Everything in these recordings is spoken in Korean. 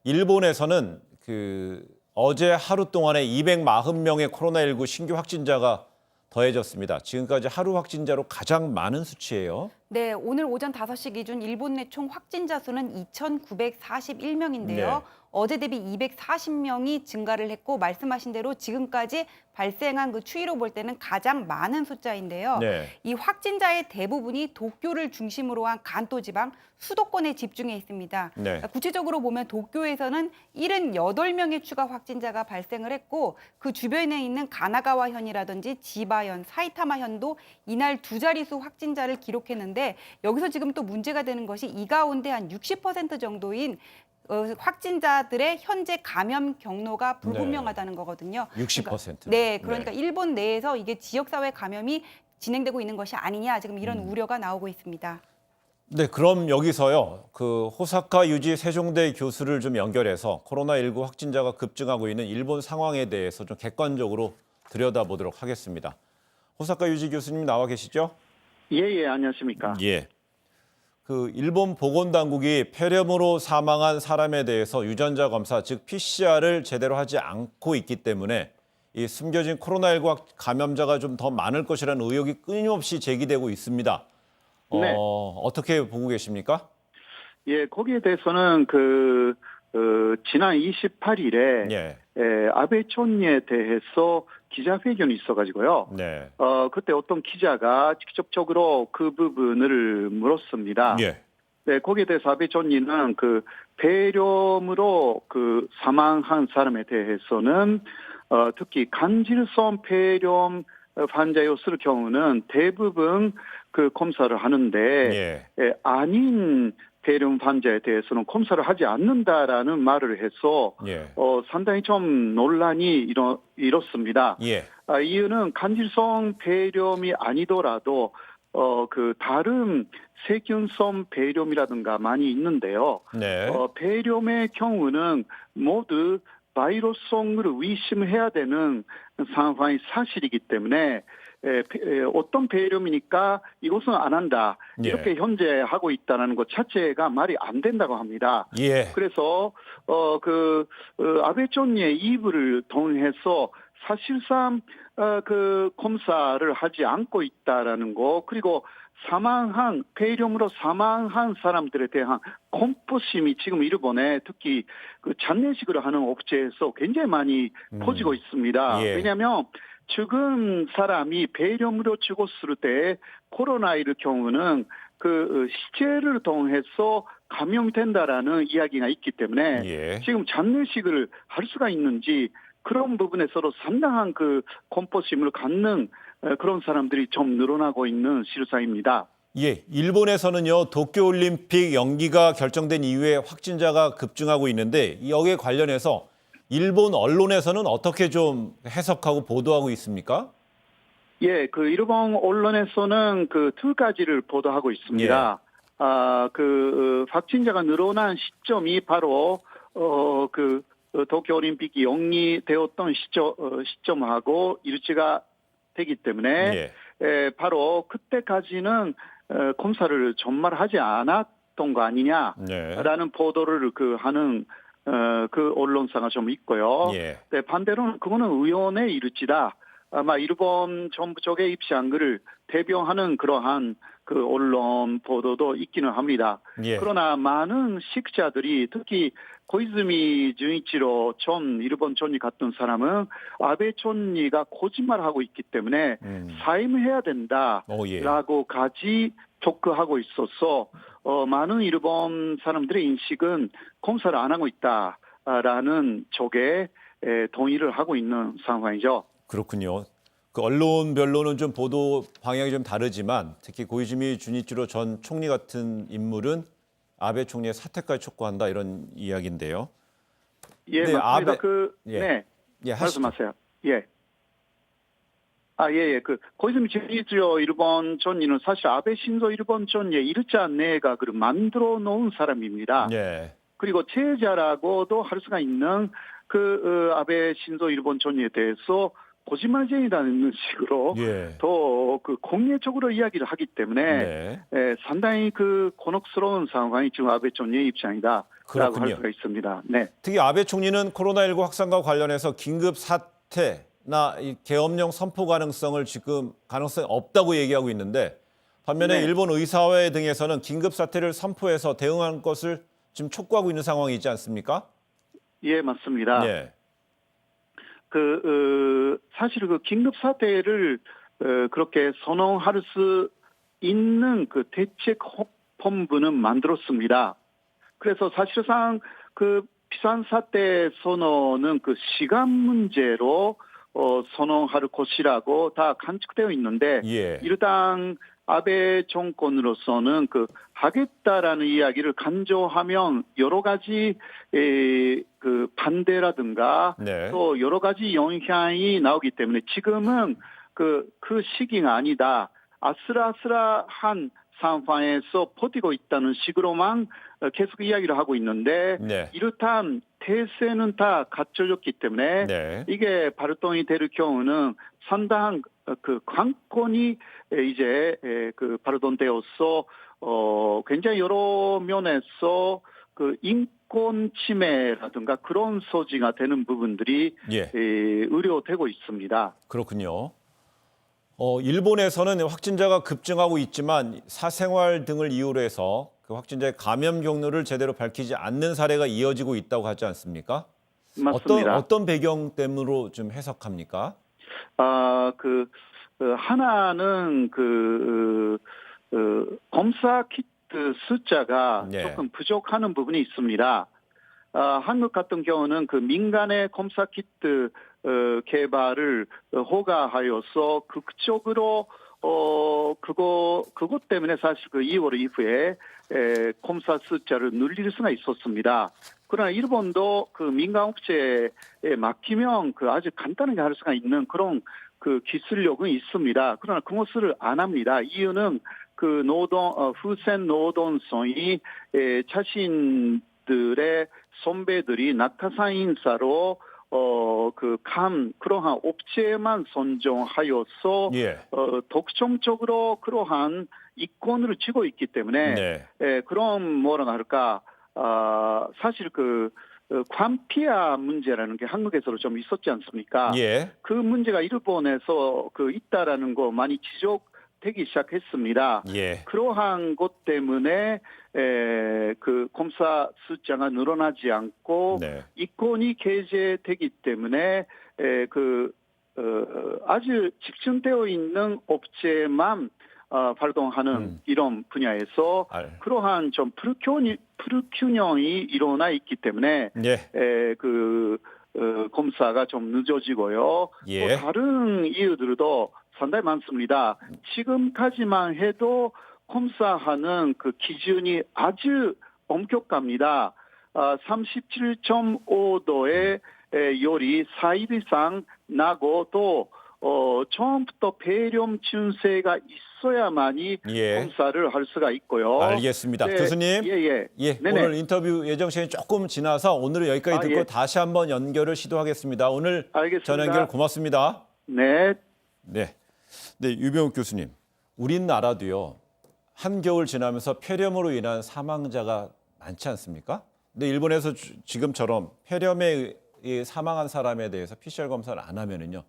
일본에서는 어제 하루 동안에 240명의 코로나19 신규 확진자가 더해졌습니다. 지금까지 하루 확진자로 가장 많은 수치예요. 네, 오늘 오전 5시 기준 일본 내 총 확진자 수는 2,941명인데요. 네. 어제 대비 240명이 증가를 했고 말씀하신 대로 지금까지 발생한 그 추이로 볼 때는 가장 많은 숫자인데요. 네. 이 확진자의 대부분이 도쿄를 중심으로 한 간도 지방 수도권에 집중해 있습니다. 네. 구체적으로 보면 도쿄에서는 78명의 추가 확진자가 발생을 했고 그 주변에 있는 가나가와현이라든지 지바현, 사이타마현도 이날 두 자릿수 확진자를 기록했는데 여기서 지금 또 문제가 되는 것이 이 가운데 한 60% 정도인 확진자들의 현재 감염 경로가 불분명하다는 거거든요. 60%. 네, 그러니까 일본 내에서 이게 지역사회 감염이 진행되고 있는 것이 아니냐 지금 이런 우려가 나오고 있습니다. 네, 그럼 여기서요. 호사카 유지 세종대 교수를 좀 연결해서 코로나19 확진자가 급증하고 있는 일본 상황에 대해서 좀 객관적으로 들여다보도록 하겠습니다. 호사카 유지 교수님 나와 계시죠? 예, 안녕하십니까. 예. 일본 보건당국이 폐렴으로 사망한 사람에 대해서 유전자 검사, 즉 PCR을 제대로 하지 않고 있기 때문에 이 숨겨진 코로나19 감염자가 좀 더 많을 것이라는 의혹이 끊임없이 제기되고 있습니다. 네. 어떻게 보고 계십니까? 예, 거기에 대해서는 지난 28일에 예. 아베 총리에 대해서 기자회견이 있어가지고요. 네. 그때 어떤 기자가 직접적으로 그 부분을 물었습니다. 예. 네, 거기에 대해서 아베 총리는 폐렴으로 사망한 사람에 대해서는 특히 간질성 폐렴 환자였을 경우는 대부분 검사를 하는데 아닌 폐렴 환자에 대해서는 검사를 하지 않는다라는 말을 해서 상당히 좀 논란이 일었습니다. 예. 이유는 간질성 폐렴이 아니더라도 다른 세균성 폐렴이라든가 많이 있는데요. 네. 폐렴의 경우는 모두 바이러스성을 의심해야 되는 상황이 사실이기 때문에 어떤 폐렴이니까 이것은 안 한다. 이렇게 현재 하고 있다는 것 자체가 말이 안 된다고 합니다. 예. 그래서 아베 총리의 입을 통해서 사실상 검사를 하지 않고 있다라는 거, 그리고 폐렴으로 사망한 사람들에 대한 공포심이 지금 일본에 특히 장례식을 하는 업체에서 굉장히 많이 퍼지고 있습니다. 예. 왜냐하면 죽은 사람이 폐렴으로 죽었을 때 코로나19 경우는 시체를 통해서 감염이 된다라는 이야기가 있기 때문에 지금 장례식을 할 수가 있는지 그런 부분에서도 상당한 공포심을 갖는 그런 사람들이 좀 늘어나고 있는 실상입니다. 예, 일본에서는요, 도쿄올림픽 연기가 결정된 이후에 확진자가 급증하고 있는데 여기에 관련해서 일본 언론에서는 어떻게 좀 해석하고 보도하고 있습니까? 예, 일본 언론에서는 두 가지를 보도하고 있습니다. 확진자가 늘어난 시점이 바로 도쿄올림픽이 연기되었던 시점하고 일치가 되기 때문에 바로 그때까지는 검사를 정말 하지 않았던 거 아니냐라는 보도를 하는 언론사가 좀 있고요. 네, 반대로는 그거는 의원의 일치다. 아마 일본 정부 쪽의 입장을 대변하는 그러한 언론 보도도 있기는 합니다. 그러나 많은 식자들이 특히 고이즈미 준이치로 전 일본 총리 같은 사람은 아베 총리가 거짓말하고 있기 때문에 사임해야 된다라고까지 촉구하고 있어서 많은 일본 사람들의 인식은 검사를 안 하고 있다라는 쪽에 동의를 하고 있는 상황이죠. 그렇군요. 언론별로는 좀 보도 방향이 좀 다르지만 특히 고이즈미 준이치로 전 총리 같은 인물은 아베 총리의 사퇴까지 촉구한다 이런 이야기인데요. 예, 네, 맞습니다. 말씀하세요. 예. 고이즈미 준이치로 일본 총리는 사실 아베 신조 일본 총리의 일자 내가 만들어 놓은 사람입니다. 그리고 제자라고도 할 수가 있는 아베 신조 일본 총리에 대해서 거짓말쟁이라는 식으로 더 공개적으로 이야기를 하기 때문에 상당히 곤혹스러운 상황이 지금 아베 총리의 입장이다. 그렇군요. 할 수가 있습니다. 네. 특히 아베 총리는 코로나19 확산과 관련해서 긴급 사태나 이 계엄령 선포 가능성이 없다고 얘기하고 있는데 반면에 네. 일본 의사회 등에서는 긴급 사태를 선포해서 대응할 것을 지금 촉구하고 있는 상황이지 않습니까? 예, 맞습니다. 네. 사실 그 긴급 사태를 그렇게 선언할 수 있는 그 대책 본부는 만들었습니다. 그래서 사실상 그 비상사태 선언은 그 시간 문제로 선언할 것이라고 다 간직되어 있는데 예. 일단 아베 정권으로서는 그 하겠다라는 이야기를 강조하면 여러 가지 그 반대라든가 네. 또 여러 가지 영향이 나오기 때문에 지금은 그 시기가 아니다. 아슬아슬한 상황에서 버티고 있다는 식으로만 계속 이야기를 하고 있는데 네. 이렇단 대세는 다 갖춰졌기 때문에 네. 이게 발동이 될 경우는 상당한 그 관건이 이제 그 발동되어서 굉장히 여러 면에서 그 인권 침해라든가 그런 소지가 되는 부분들이 예. 우려되고 있습니다. 그렇군요. 일본에서는 확진자가 급증하고 있지만 사생활 등을 이유로 해서 그 확진자의 감염 경로를 제대로 밝히지 않는 사례가 이어지고 있다고 하지 않습니까? 맞습니다. 어떤 배경 때문으로 좀 해석합니까? 하나는 검사 키트 숫자가 네. 조금 부족하는 부분이 있습니다. 한국 같은 경우는 그 민간의 검사 키트 개발을 허가하여서 극적으로 그것 때문에 사실 그 2월 이후에 검사 숫자를 늘릴 수가 있었습니다. 그러나 일본도 그 민간 업체에 맡기면 그 아주 간단하게 할 수가 있는 그런 그 기술력은 있습니다. 그러나 그것을 안 합니다. 이유는 그 후생 노동성이 자신들의 선배들이 낙하산 인사로 그러한 업체만 선정하여서 예. 독점적으로 그러한 이권을 쥐고 있기 때문에 네. 그런 뭐라 할까 사실 관피아 문제라는 게 한국에서도 좀 있었지 않습니까? 예. 그 문제가 일본에서 있다라는 거 많이 지적되기 시작했습니다. 예. 그러한 것 때문에 그 검사 숫자가 늘어나지 않고 네. 이권이 게재되기 때문에 아주 집중되어 있는 업체만 발동하는 이런 분야에서 그러한 좀 불균형이 일어나 있기 때문에 예. 검사가 좀 늦어지고요. 예. 또 다른 이유들도 상당히 많습니다. 지금까지만 해도 검사하는 그 기준이 아주 엄격합니다. 37.5도의 열이 4일 이상 나고 또 처음부터 폐렴 증세가 있어야만이 예. 검사를 할 수가 있고요. 알겠습니다. 네, 교수님. 예. 오늘 인터뷰 예정 시간이 조금 지나서 오늘은 여기까지 듣고 예. 다시 한번 연결을 시도하겠습니다. 오늘 알겠습니다. 전화 연결 고맙습니다. 네. 네, 유병욱 교수님. 우리나라도요. 한겨울 지나면서 폐렴으로 인한 사망자가 많지 않습니까? 근데 일본에서 지금처럼 폐렴에 사망한 사람에 대해서 PCR 검사를 안 하면은요.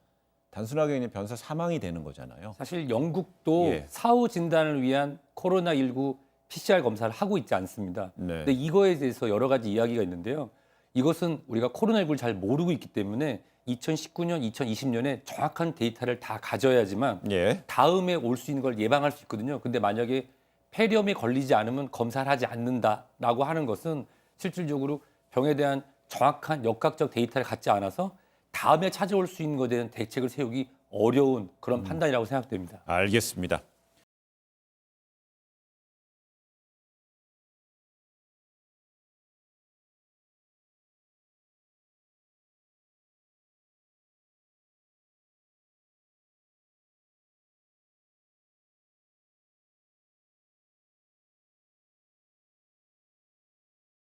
단순하게 그냥 변사 사망이 되는 거잖아요. 사실 영국도 예. 사후 진단을 위한 코로나19 PCR 검사를 하고 있지 않습니다. 네. 근데 이거에 대해서 여러 가지 이야기가 있는데요. 이것은 우리가 코로나19를 잘 모르고 있기 때문에 2019년, 2020년에 정확한 데이터를 다 가져야지만 예. 다음에 올 수 있는 걸 예방할 수 있거든요. 근데 만약에 폐렴에 걸리지 않으면 검사를 하지 않는다라고 하는 것은 실질적으로 병에 대한 정확한 역학적 데이터를 갖지 않아서 다음에 찾아올 수 있는 것에 대한 대책을 세우기 어려운 그런 판단이라고 생각됩니다. 알겠습니다.